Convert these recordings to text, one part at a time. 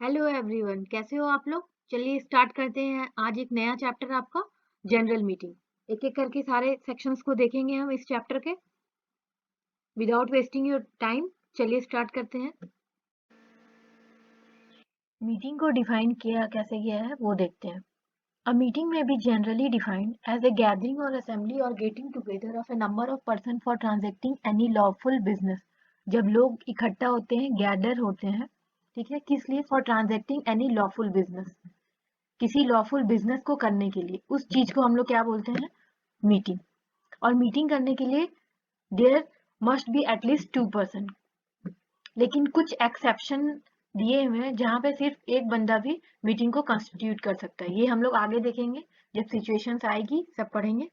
Hello everyone, कैसे हो आप लोग। चलिए स्टार्ट करते हैं आज एक नया चैप्टर आपका जनरल मीटिंग। एक एक करके सारे सेक्शंस को देखेंगे हम इस चैप्टर के विदाउट वेस्टिंग योर टाइम। चलिए स्टार्ट करते हैं। मीटिंग को डिफाइन किया कैसे गया है वो देखते हैं। A meeting may be generally defined as a gathering or assembly or getting together of a number of persons for transacting any lawful business। जब लोग इकट्ठा होते हैं, गैदर होते हैं, ठीक है, किस लिए? For transacting any lawful business, किसी लॉफुल बिजनेस को करने के लिए, उस चीज को हम लोग क्या बोलते हैं? मीटिंग। और मीटिंग करने के लिए there must be at least 2 person, लेकिन कुछ एक्सेप्शन दिए हुए हैं जहां पे सिर्फ एक बंदा भी मीटिंग को कंस्टिट्यूट कर सकता है। ये हम लोग आगे देखेंगे, जब सिचुएशंस आएगी सब पढ़ेंगे।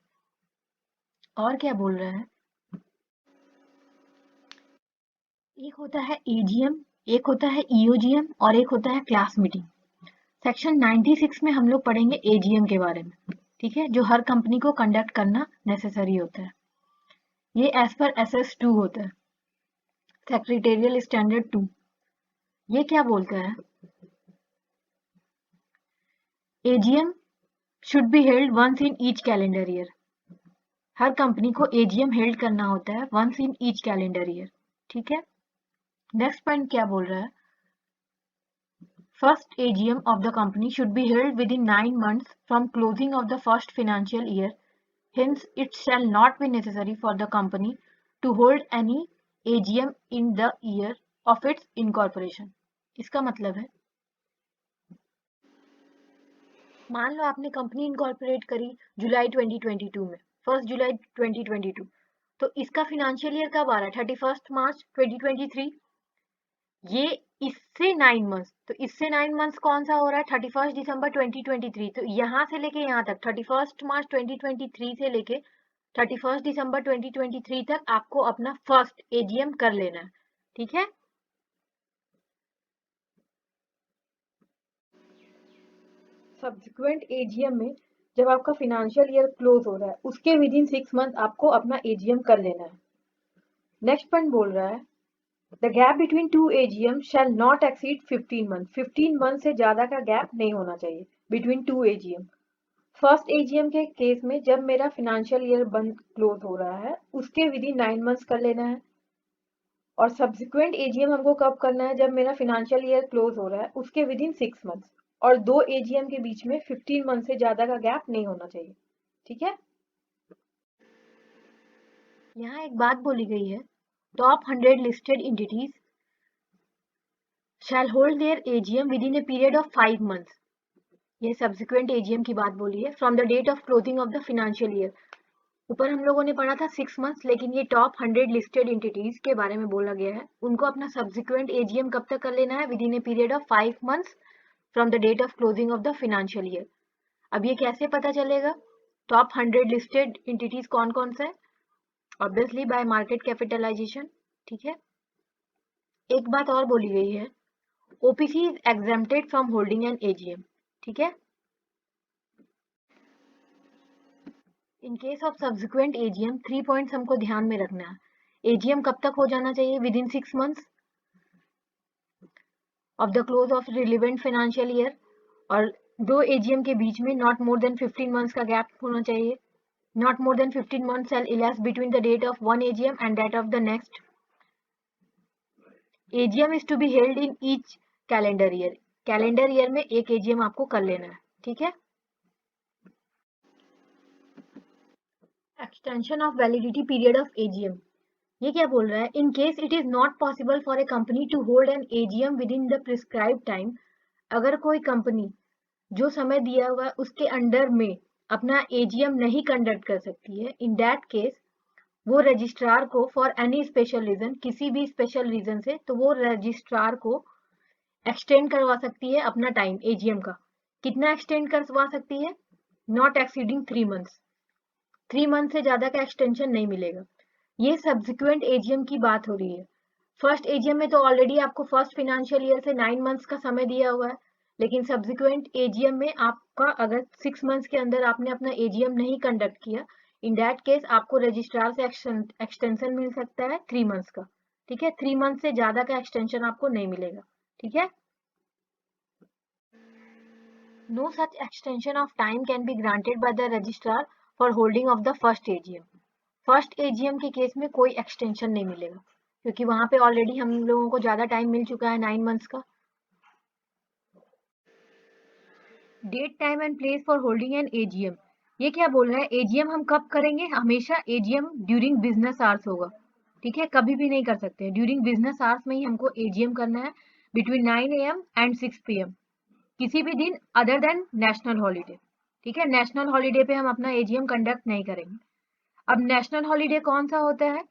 और क्या बोल रहा है? एक होता है एजीएम, एक होता है ईओजीएम और एक होता है क्लास मीटिंग। सेक्शन 96 में हम लोग पढ़ेंगे एजीएम के बारे में, ठीक है, जो हर कंपनी को कंडक्ट करना नेसेसरी होता है। ये एज पर SS2 होता है, सेक्रेटेरियल स्टैंडर्ड 2। ये क्या बोलता है? AGM should be held once in each calendar year. हर कंपनी को एजीएम हेल्ड करना होता है once in each calendar year, ठीक है। नेक्स्ट पॉइंट क्या बोल रहा है? First AGM of the company should be held within 9 months from closing of the first financial year। Hence, it shall not be necessary for the company to hold any AGM in the year of its incorporation। इसका मतलब है, मान लो आपने company incorporate करी जुलाई 2022 में, 1 जुलाई 2022, तो इसका financial year कब आ रहा है? 31 मार्च 2023। ये इससे 9 months, तो इससे 9 months कौन सा हो रहा है? 31 दिसंबर 2023। तो यहाँ से लेके यहाँ तक 31 मार्च 2023 से लेके 31 दिसंबर 2023 तक आपको अपना फर्स्ट एजीएम कर लेना है, ठीक है। सब्सिक्वेंट एजीएम में जब आपका फाइनेंशियल ईयर क्लोज हो रहा है उसके विद इन 6 मंथ आपको अपना एजीएम कर लेना है। नेक्स्ट पॉइंट बोल रहा है the gap between 2 AGM shall not exceed 15 month. 15 month से ज्यादा का गैप नहीं होना चाहिए बिटवीन 2 एजीएम। फर्स्ट एजीएम के केस में जब मेरा फाइनेंशियल ईयर बंद क्लोज हो रहा है उसके विद इन 9 मंथ्स कर लेना है। और सब्सिक्वेंट एजीएम हमको कब करना है? जब मेरा फाइनेंशियल ईयर क्लोज हो रहा है उसके विद इन 6 मंथ्स, और 2 एजीएम के बीच में 15 मंथ से ज्यादा का गैप नहीं होना चाहिए, ठीक है। यहाँ एक बात बोली गई है, top 100 listed entities shall hold their AGM within a period of 5 months। ये सब्सिक्वेंट एजीएम की बात बोली है, from the date of closing of the financial year. ऊपर हम लोगों ने पढ़ा था 6 months, लेकिन ये टॉप 100 लिस्टेड एंटिटीज के बारे में बोला गया है। उनको अपना सब्सिक्वेंट एजीएम कब तक कर लेना है? Within a period of 5 months from the date of closing of the financial year. अब ये कैसे पता चलेगा टॉप 100 लिस्टेड एंटिटीज कौन कौन सा है? ऑब्वियसली बाय मार्केट कैपिटलाइजेशन, ठीक है। एक बात और बोली गई है, OPC is exempted from holding an AGM, ठीक है। In case of subsequent AGM 3 points हमको ध्यान में रखना है। एजीएम कब तक हो जाना चाहिए? With in 6 months of the close of relevant financial year, और 2 एजीएम के बीच में नॉट मोर देन 15 मंथ्स का गैप होना चाहिए। Not more than 15 months shall elapse between the date of one AGM and that of the next. AGM is to be held in each calendar year। Calendar year में एक AGM आपको कर लेना है, ठीक है। Extension of validity period of AGM, ये क्या बोल रहा है? In case it is not possible for a company to hold an AGM within the prescribe time. अगर कोई कंपनी जो समय दिया हुआ है उसके अंडर में अपना AGM नहीं कंडक्ट कर सकती है, इन दैट केस वो रजिस्ट्रार को फॉर एनी स्पेशल रीजन, किसी भी स्पेशल रीजन से, तो वो रजिस्ट्रार को एक्सटेंड करवा सकती है अपना टाइम एजीएम का। कितना एक्सटेंड करवा सकती है? Not exceeding 3 months। 3 month से ज्यादा का एक्सटेंशन नहीं मिलेगा। ये सब्सिक्वेंट एजीएम की बात हो रही है। फर्स्ट एजीएम में तो ऑलरेडी आपको फर्स्ट फाइनेंशियल ईयर से 9 months का समय दिया हुआ है, लेकिन सब्सिक्वेंट एजीएम में आपका अगर 6 months के अंदर आपने अपना एजीएम नहीं कंडक्ट किया, इन दैट केस आपको रजिस्ट्रार से एक्सटेंशन मिल सकता है 3 months का, ठीक है। 3 months से ज्यादा का एक्सटेंशन आपको नहीं मिलेगा, ठीक है। No such extension of time can be granted by the registrar for holding of the first AGM. First AGM के केस में कोई एक्सटेंशन नहीं मिलेगा क्योंकि वहां पे ऑलरेडी हम लोगों को ज्यादा टाइम मिल चुका है 9 मंथ्स का। Date time and place for holding an AGM, ये क्या बोल रहा है, एजीएम हम कब करेंगे, हमेशा एजीएम ड्यूरिंग बिजनेस आवर्स होगा, ठीक है, कभी भी नहीं कर सकते, ड्यूरिंग बिजनेस आवर्स में ही हमको एजीएम करना है, बिटवीन 9 AM एंड 6 PM, किसी भी दिन अदर देन नेशनल हॉलीडे, ठीक है, नेशनल हॉलीडे पे हम अपना एजीएम कंडक्ट नहीं करेंगे। अब नेशनल हॉलीडे कौन सा होता है,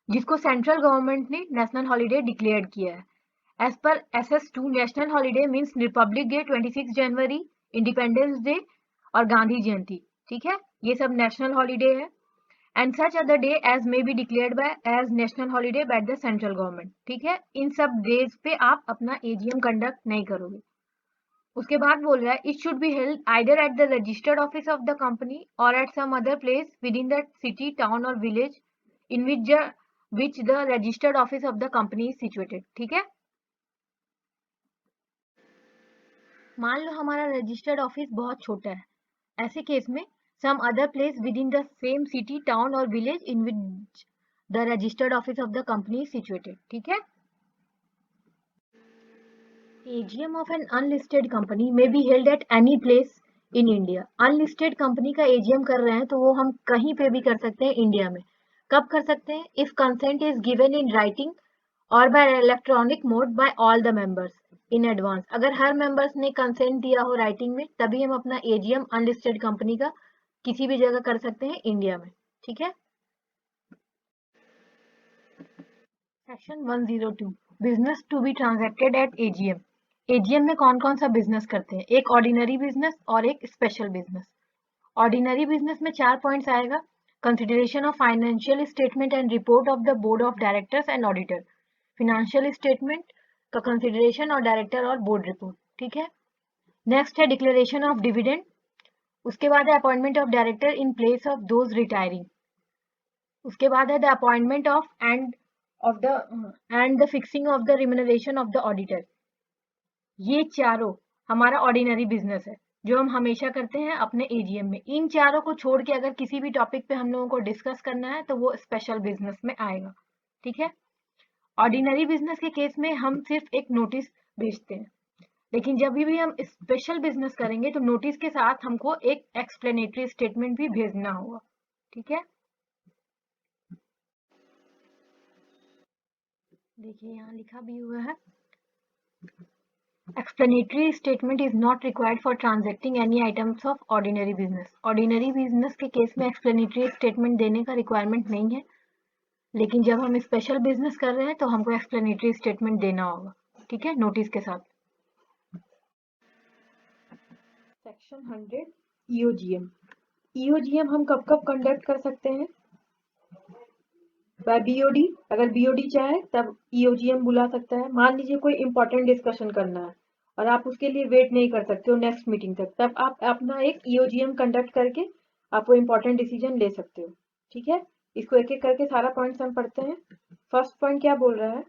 जिसको सेंट्रल गवर्नमेंट ने नेशनल हॉलीडे डिक्लेयर किया है। एज पर SS2 national holiday means republic day, 26 जनवरी, इंडिपेंडेंस डे और गांधी जयंती, ठीक है, ये सब नेशनल हॉलीडे है। And such other day as may be declared by as national holiday by the central government, ठीक है, इन सब डेज पे आप अपना एजीएम कंडक्ट नहीं करोगे। उसके बाद बोल रहा है it should be held either at the registered office of the company और at some other place within the city, town और village in which the registered office of the company is situated, ठीक है। मान लो हमारा registered office बहुत छोटा है, ऐसे केस में some other place within the same city, town और village in which the registered office of the company is situated, ठीक है। AGM of an unlisted company may be held at any place in India. Unlisted company का AGM कर रहे हैं तो वो हम कहीं पे भी कर सकते हैं इंडिया में। कब कर सकते हैं? If consent is given in writing or by electronic mode by all the members in advance. अगर हर members ने consent दिया हो writing में तभी हम अपना AGM unlisted company का किसी भी जगह कर सकते हैं इंडिया में, ठीक है। Section 102 business to be transacted at AGM. AGM में कौन कौन सा बिजनेस करते हैं, एक ऑर्डिनरी बिजनेस और एक स्पेशल बिजनेस। ऑर्डिनरी बिजनेस में 4 पॉइंट्स आएगा, consideration of financial statement and report of the board of directors and auditor, financial statement का कंसिडरेशन और डायरेक्टर और बोर्ड रिपोर्ट, ठीक है। नेक्स्ट है डिक्लेरेशन ऑफ डिविडेंड, उसके बाद है appointment of director in place of those retiring, उसके बाद है the appointment of the fixing of the remuneration of the auditor. ये चारों हमारा ऑर्डिनरी बिजनेस है जो हम हमेशा करते हैं अपने एजीएम में। इन चारों को छोड़ के अगर किसी भी टॉपिक पे हम लोगों को डिस्कस करना है तो वो स्पेशल बिजनेस में आएगा, ठीक है। ऑर्डिनरी बिजनेस के केस में हम सिर्फ एक नोटिस भेजते हैं, लेकिन जब भी हम स्पेशल बिजनेस करेंगे तो नोटिस के साथ हमको एक एक्सप्लेनेटरी स्टेटमेंट भी भेजना होगा, ठीक है। देखिए यहाँ लिखा भी हुआ है, explanatory statement is not required for transacting any items of ordinary business. ordinary business के केस में explanatory statement देने का requirement नहीं है, लेकिन जब हम स्पेशल बिजनेस कर रहे हैं तो हमको explanatory statement देना होगा, ठीक है, नोटिस के साथ। Section 100 EOGM। EOGM हम कब कब कंडक्ट कर सकते हैं, बाय BOD, अगर BOD चाहे तब EOGM बुला सकता है। मान लीजिए कोई इंपॉर्टेंट डिस्कशन करना है और आप उसके लिए वेट नहीं कर सकते हो नेक्स्ट मीटिंग तक, तब आप अपना एक EOGM कंडक्ट करके आप वो इंपॉर्टेंट डिसीजन ले सकते हो, ठीक है। इसको एक एक करके सारा पॉइंट्स हम पढ़ते हैं। फर्स्ट पॉइंट क्या बोल रहा है,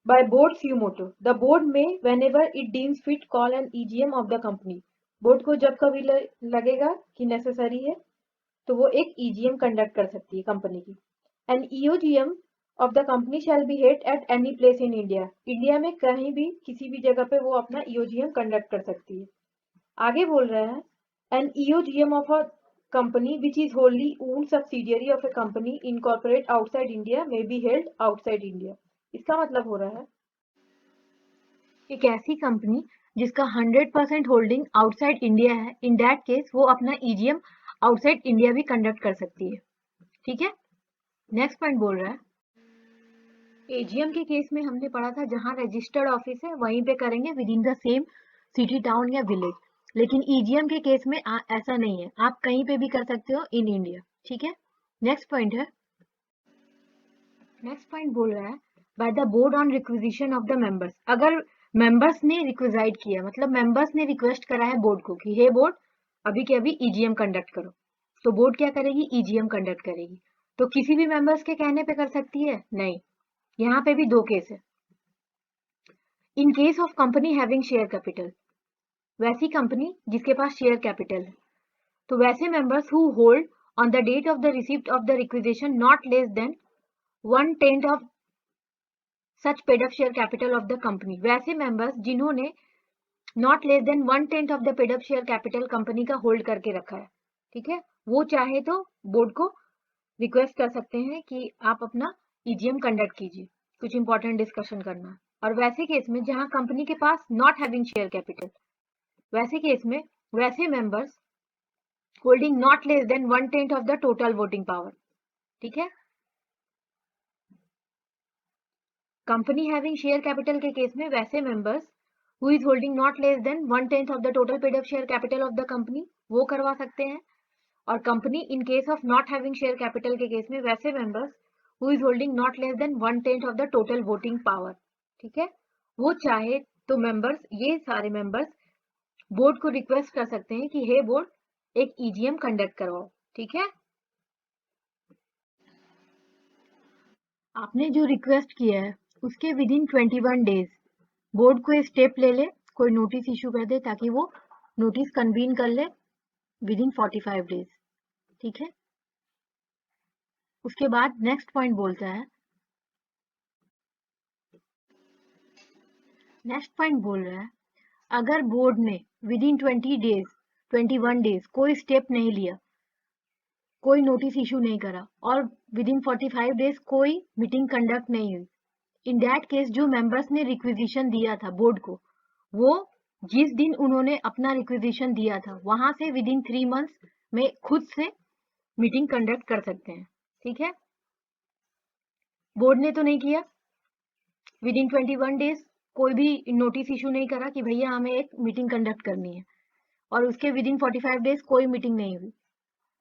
by board suo motu the board में whenever it deems fit call an EGM of the company. Board को जब कभी लगेगा कि नेसेसरी है तो वो एक EGM कंडक्ट कर सकती है कंपनी की। An EOGM of the company shall be held at any place in India. India में कहीं भी किसी भी जगह पे वो अपना EOGM कंडक्ट कर सकती है। आगे बोल रहे हैं an EOGM of a company which is wholly owned subsidiary of a company incorporate outside India may be held outside India. इसका मतलब हो रहा है एक ऐसी कंपनी जिसका 100% होल्डिंग आउटसाइड इंडिया है, इन दैट केस वो अपना EGM आउटसाइड इंडिया भी कंडक्ट कर सकती है, ठीक है। नेक्स्ट पॉइंट बोल रहा है एजीएम के केस में हमने पढ़ा था जहां रजिस्टर्ड ऑफिस है वहीं पे करेंगे with in the same city, town या विलेज, लेकिन EGM के केस में ऐसा नहीं है, आप कहीं पे भी कर सकते हो इन इंडिया, ठीक है। नेक्स्ट पॉइंट है, नेक्स्ट पॉइंट बोल रहा है by the board on requisition of the members. अगर मेंबर्स ने रिक्विजाइड किया, मतलब मेंबर्स ने रिक्वेस्ट करा है बोर्ड को कि हे बोर्ड अभी के अभी EGM कंडक्ट करो, तो बोर्ड क्या करेगी, EGM कंडक्ट करेगी। तो किसी भी मेंबर्स के कहने पे कर सकती है, नहीं, यहाँ पे भी दो केस है। In case of company having share capital, वैसी कंपनी जिसके पास शेयर कैपिटल है, तो वैसे members who hold on the date of the receipt of the requisition not less than 1/10 of such paid up share capital of the company, वैसे members जिन्होंने not less than 1/10 of the paid up share capital company का hold करके रखा है, ठीक है, वो चाहे तो बोर्ड को रिक्वेस्ट कर सकते हैं कि आप अपना ईजीएम कंडक्ट कीजिए, कुछ इंपॉर्टेंट डिस्कशन करना है। और वैसे केस में जहां कंपनी के पास नॉट हैविंग शेयर कैपिटल, वैसे केस में वैसे members holding not less than 1/10 of the total voting power, ठीक है। कंपनी हैविंग शेयर कैपिटल के केस में वैसे members who is holding not less than 1/10 of the total paid up share capital of the company, वो करवा सकते हैं। और company in case of not having share capital के केस में वैसे members who is holding not less than 1/10 of the total voting power, ठीक है, वो चाहे तो मेंबर्स, ये सारे मेंबर्स बोर्ड को रिक्वेस्ट कर सकते हैं कि हे बोर्ड एक ईजीएम कंडक्ट करवाओ, ठीक है। आपने जो रिक्वेस्ट किया है उसके विद इन 21 डेज बोर्ड को स्टेप ले ले, कोई नोटिस इशू कर दे ताकि वो नोटिस कन्वीन कर ले विद इन 45 डेज, ठीक है। उसके बाद नेक्स्ट पॉइंट बोलता है, नेक्स्ट पॉइंट बोल रहा है अगर बोर्ड ने विद इन 21 डेज कोई स्टेप नहीं लिया, कोई नोटिस इशू नहीं करा और विद इन 45 डेज कोई मीटिंग कंडक्ट नहीं हुई, इन दैट केस जो मेंबर्स ने रिक्विजिशन दिया था बोर्ड को, वो जिस दिन उन्होंने अपना रिक्विजिशन दिया था वहां से विद इन 3 मंथ्स में खुद से मीटिंग कंडक्ट कर सकते हैं, ठीक है। बोर्ड ने तो नहीं किया, विद इन 21 डेज कोई भी नोटिस इशू नहीं करा कि भैया हमें एक मीटिंग कंडक्ट करनी है, और उसके विद इन 45 डेज कोई मीटिंग नहीं हुई,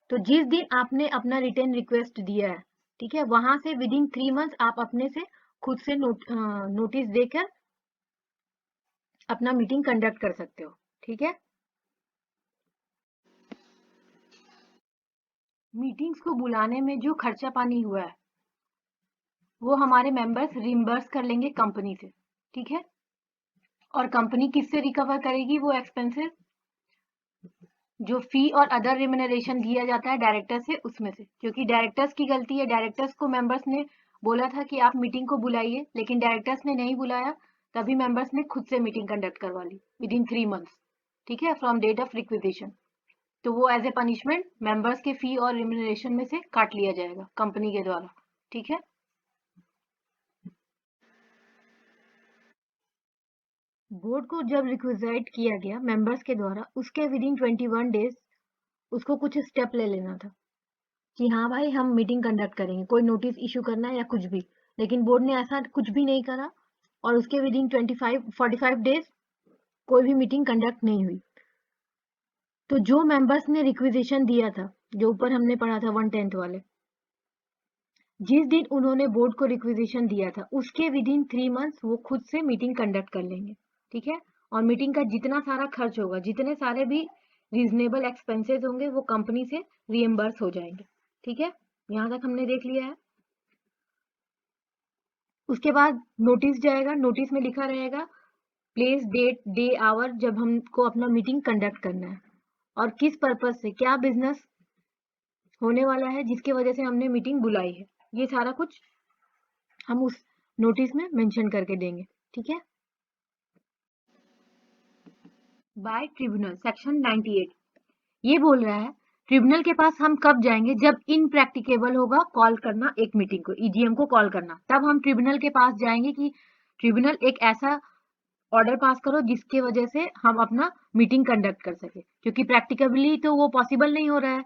तो जिस दिन आपने अपना रिटर्न रिक्वेस्ट दिया है, ठीक है, वहां से विद इन 3 मंथ्स आप अपने से खुद से नोटिस देकर अपना मीटिंग कंडक्ट कर सकते हो, ठीक है। मीटिंग्स को बुलाने में जो खर्चा पानी हुआ है वो हमारे मेंबर्स रिम्बर्स कर लेंगे कंपनी से, ठीक है। और कंपनी किससे रिकवर करेगी वो एक्सपेंसेस, जो फी और अदर रिम्यूनरेशन दिया जाता है डायरेक्टर से, उसमें से, क्योंकि डायरेक्टर्स की गलती है, डायरेक्टर्स को मेंबर्स ने बोला था कि आप मीटिंग को बुलाइए, लेकिन डायरेक्टर्स ने नहीं बुलाया, तभी मेंबर्स ने खुद से मीटिंग कंडक्ट करवा ली विद इन 3 मंथ्स, ठीक है, फ्रॉम डेट ऑफ रिक्विजिशन। तो वो एज ए पनिशमेंट मेंबर्स के फी और रिम्यूनरेशन में से काट लिया जाएगा कंपनी के द्वारा, ठीक है। बोर्ड को जब रिक्विजाइट किया गया मेंबर्स के द्वारा, उसके विद इन 21 डेज उसको कुछ स्टेप ले लेना था कि हाँ भाई हम मीटिंग कंडक्ट करेंगे, कोई नोटिस इशू करना है या कुछ भी, लेकिन बोर्ड ने ऐसा कुछ भी नहीं करा और उसके विद इन 45 डेज कोई भी मीटिंग कंडक्ट नहीं हुई। तो जो मेंबर्स ने रिक्विजिशन दिया था, जो ऊपर हमने पढ़ा था 1/10 वाले, जिस दिन उन्होंने बोर्ड को रिक्विजिशन दिया था उसके विद इन 3 मंथ्स वो खुद से मीटिंग कंडक्ट कर लेंगे, ठीक है। और मीटिंग का जितना सारा खर्च होगा, जितने सारे भी रीजनेबल एक्सपेंसेस होंगे, वो कंपनी से रिएम्बर्स हो जाएंगे, ठीक है। यहाँ तक हमने देख लिया है। उसके बाद नोटिस जाएगा, नोटिस में लिखा रहेगा प्लेस, डेट, डे, आवर, जब हमको अपना मीटिंग कंडक्ट करना है और किस पर्पज से, क्या बिजनेस होने वाला है जिसकी वजह से हमने मीटिंग बुलाई है, ये सारा कुछ हम उस नोटिस में मेंशन करके देंगे, ठीक है। बाय ट्रिब्यूनल सेक्शन 98 ये बोल रहा है ट्रिब्यूनल के पास हम कब जाएंगे, जब इनप्रैक्टिकेबल होगा कॉल करना एक मीटिंग को, ईजीएम को कॉल करना, तब हम ट्रिब्यूनल के पास जाएंगे कि ट्रिब्यूनल एक ऐसा ऑर्डर पास करो जिसके वजह से हम अपना मीटिंग कंडक्ट कर सके, क्योंकि प्रैक्टिकली तो वो पॉसिबल नहीं हो रहा है।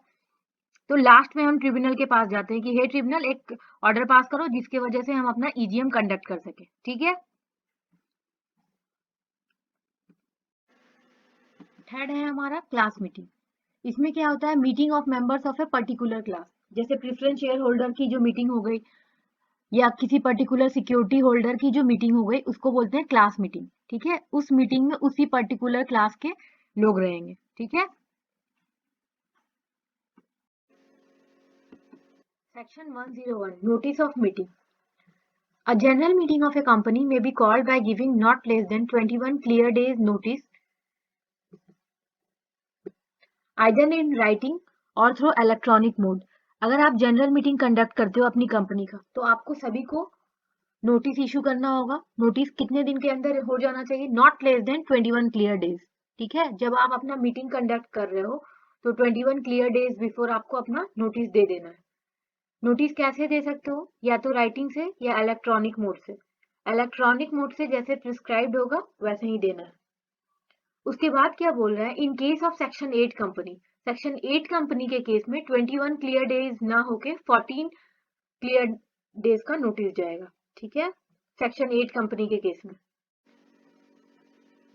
तो लास्ट में हम ट्रिब्यूनल के पास जाते हैं कि हे ट्रिब्यूनल एक ऑर्डर पास करो जिसके वजह से हम अपना ईजीएम कंडक्ट कर सके, ठीक है। थर्ड है हमारा क्लास मीटिंग। इसमें क्या होता है, meeting of members of a particular class, जैसे प्रेफरेंस शेयर होल्डर की जो मीटिंग हो गई या किसी पर्टिकुलर सिक्योरिटी होल्डर की जो मीटिंग हो गई, उसको बोलते हैं क्लास मीटिंग, ठीक है। उस मीटिंग में उसी पर्टिकुलर क्लास के लोग रहेंगे, ठीक है। Section 101 notice of meeting. A general meeting of a company may be called by giving not less than 21 clear days notice, either in writing or through electronic mode. अगर आप general meeting conduct करते हो अपनी company का, तो आपको सभी को नोटिस इशू करना होगा। नोटिस कितने दिन के अंदर हो जाना चाहिए? Not less then 21 clear days. ठीक है, जब आप अपना मीटिंग कंडक्ट कर रहे हो तो 21 क्लियर डेज बिफोर आपको अपना नोटिस दे देना है। नोटिस कैसे दे सकते हो? या तो राइटिंग से या इलेक्ट्रॉनिक मोड से। इलेक्ट्रॉनिक मोड से जैसे प्रिस्क्राइब्ड होगा वैसे ही देना है। उसके बाद क्या बोल रहा है? In case of section 8 company, section 8 company के केस में 21 क्लियर डेज ना होके 14 क्लियर डेज का नोटिस जाएगा। ठीक है, सेक्शन 8 कंपनी के केस में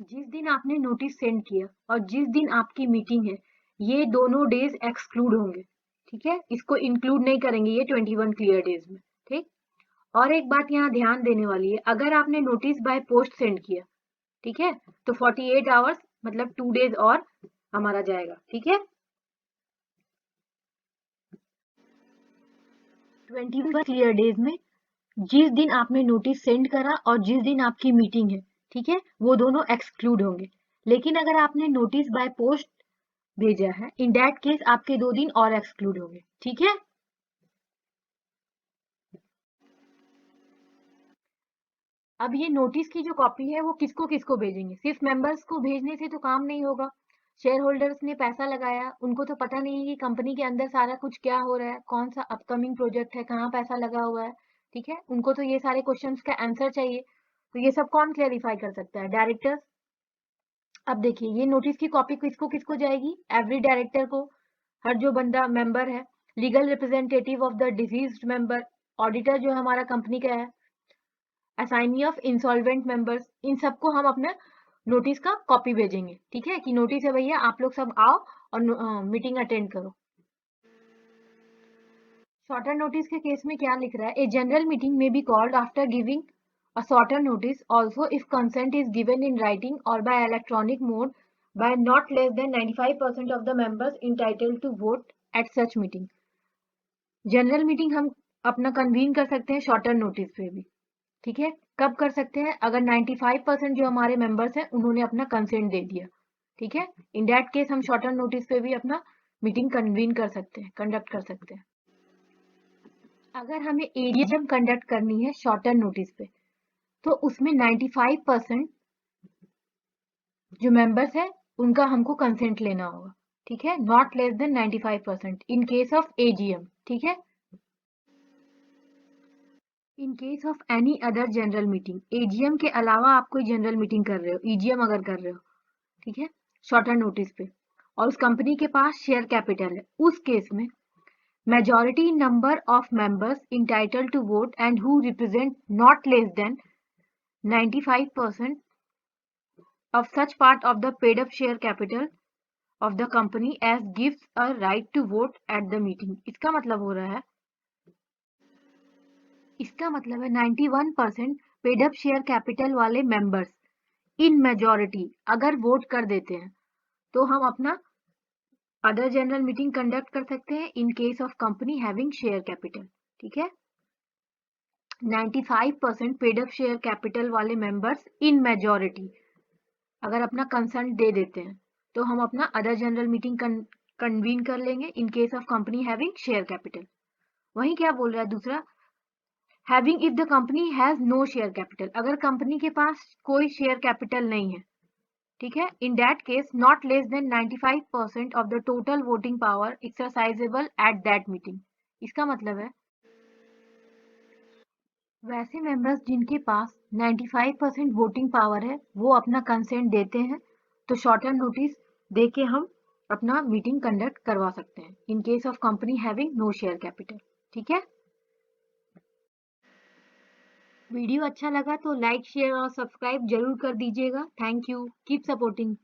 जिस दिन आपने नोटिस सेंड किया और जिस दिन आपकी मीटिंग है, ये दोनों डेज एक्सक्लूड होंगे। ठीक है, इसको इंक्लूड नहीं करेंगे ये 21 क्लियर डेज में। ठीक, और एक बात यहाँ ध्यान देने वाली है, अगर आपने नोटिस बाय पोस्ट सेंड किया, ठीक है, तो 48 आवर्स मतलब 2 डेज और हमारा जाएगा। ठीक है, 21 क्लियर डेज में जिस दिन आपने नोटिस सेंड करा और जिस दिन आपकी मीटिंग है, ठीक है, वो दोनों एक्सक्लूड होंगे। लेकिन अगर आपने नोटिस बाय पोस्ट भेजा है, इन दैट केस आपके 2 दिन और एक्सक्लूड होंगे। ठीक है, अब ये नोटिस की जो कॉपी है वो किसको किसको भेजेंगे? सिर्फ मेंबर्स को भेजने से तो काम नहीं होगा। शेयर होल्डर्स ने पैसा लगाया, उनको तो पता नहीं है कि कंपनी के अंदर सारा कुछ क्या हो रहा है, कौन सा अपकमिंग प्रोजेक्ट है, कहाँ पैसा लगा हुआ है। ठीक है, उनको तो ये सारे क्वेश्चंस का आंसर चाहिए। तो ये सब कौन क्लेरिफाई कर सकता है? डायरेक्टर्स। अब देखिए, ये नोटिस की कॉपी किसको किसको जाएगी? एवरी डायरेक्टर को, हर जो बंदा मेंबर है, legal representative of the diseased member, auditor जो हमारा कंपनी का है, असाइनी ऑफ इंसॉल्वेंट मेंबर्स, इन सबको हम अपना नोटिस का कॉपी भेजेंगे। ठीक है, कि नोटिस है भैया, आप लोग सब आओ और मीटिंग अटेंड करो। शॉर्टर नोटिस के केस में क्या लिख रहा है? ए जनरल मीटिंग में be called after giving a shorter notice also if consent is given in writing or by electronic mode by not less than 95% of the members entitled to vote at such meeting। General meeting हम अपना convene कर सकते हैं shorter notice पे भी। ठीक है, कब कर सकते हैं? अगर 95% जो हमारे मेंबर्स हैं उन्होंने अपना कंसेंट दे दिया। ठीक है, इन दैट केस हम शॉर्टर नोटिस पे भी अपना मीटिंग कन्वीन कर सकते हैं, कंडक्ट कर सकते हैं। अगर हमें एजीएम कंडक्ट करनी है शॉर्टर नोटिस पे, तो उसमें 95% जो मेंबर्स हैं उनका हमको कंसेंट लेना होगा। ठीक है, not less than 95% in case of AGM. ठीक है, in case of any other general meeting, AGM के अलावा आप कोई जनरल मीटिंग कर रहे हो, ईजीएम अगर कर रहे हो, ठीक है, शॉर्टर नोटिस पे, और उस कंपनी के पास शेयर कैपिटल है, उस केस में majority number of members entitled to vote and who represent not less than 95% of such part of the paid up share capital of the company as gives a right to vote at the meeting। इसका मतलब हो रहा है, इसका मतलब है 91% paid up share capital वाले members in majority अगर वोट कर देते हैं तो हम अपना अदर जनरल मीटिंग कंडक्ट कर सकते हैं in case of company having share capital. ठीक है, 95% पेड अप शेयर कैपिटल वाले मेंबर्स इन मेजॉरिटी अगर अपना कंसेंट दे देते हैं तो हम अपना अदर जनरल मीटिंग कन्वीन कर लेंगे in case of company having share capital. वहीं क्या बोल रहा है दूसरा? Having if the company has no share capital, अगर कंपनी के पास कोई शेयर कैपिटल नहीं है, ठीक है, in that case not less than 95% of the total voting power exercisable at that meeting. इसका मतलब है वैसे मेंबर्स जिनके पास 95% वोटिंग पावर है वो अपना कंसेंट देते हैं, तो शॉर्टर नोटिस देके हम अपना मीटिंग कंडक्ट करवा सकते हैं in case of company having no share capital. ठीक है, वीडियो अच्छा लगा तो लाइक शेयर और सब्सक्राइब जरूर कर दीजिएगा। Thank you, keep supporting.